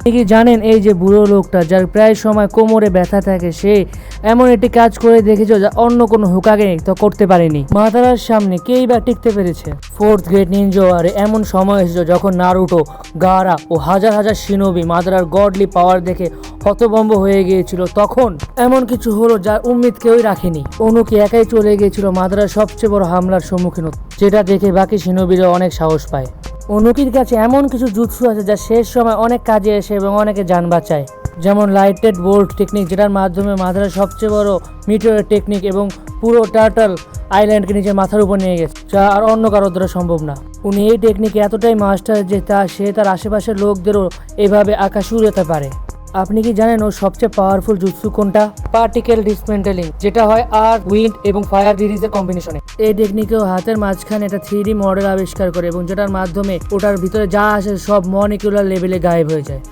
আপনি কি জানেন এই যে বুড়ো লোকটা যার প্রায় সময় কোমরে ব্যথা থাকে, সে এমন একটি কাজ করে দেখেছিল যা অন্য কোনো হুকাগে তো করতে পারেনি। মাদারার সামনে কেই বা টিকতে পেরেছে? ফোর্থ গ্রেড নিনজা ওয়ারে এমন সময় এসেছিল যখন নারুটো, গারা ও হাজার হাজার শিনোবি মাদারার গডলি পাওয়ার দেখে হতভম্ব হয়ে গিয়েছিল। তখন এমন কিছু হলো যার উম্মিদ কেউই রাখেনি। অনুকি একাই চলে গিয়েছিল মাদারার সবচেয়ে বড় হামলার সম্মুখীন হতে, যেটা দেখে বাকি শিনোবিরা অনেক সাহস পায়। অনুকির কাছে এমন কিছু জুৎসু আছে যা শেষ সময় অনেক কাজে আসে এবং অনেকে যান বাঁচায়, যেমন লাইটেড বোল্ট টেকনিক, যেটার মাধ্যমে মাদারার সবচেয়ে বড় মিটিওর টেকনিক এবং পুরো টার্টল আইল্যান্ডকে নিজের মাথার উপর নিয়ে গেছে, যা আর অন্য কারোর দ্বারা সম্ভব না। উনি এই টেকনিকে এতটাই মাস্টার যে সে তার আশেপাশের লোকদেরও এভাবে আকাশ উড়াতে পারে। আপনি কি জানেন ওর সবচেয়ে পাওয়ারফুল জুৎসু কোনটা? পার্টিকেল ডিসমেন্টেলিং, যেটা হয় আর্থ, উইন্ড এবং ফায়ার রিলিজের কম্বিনেশনে। এই টেকনিকেও হাতের মাঝখানে একটা 3D মডেল আবিষ্কার করে এবং যেটার মাধ্যমে ওটার ভিতরে যা আসে সব মলিকুলার লেভেলে গায়েব হয়ে যায়।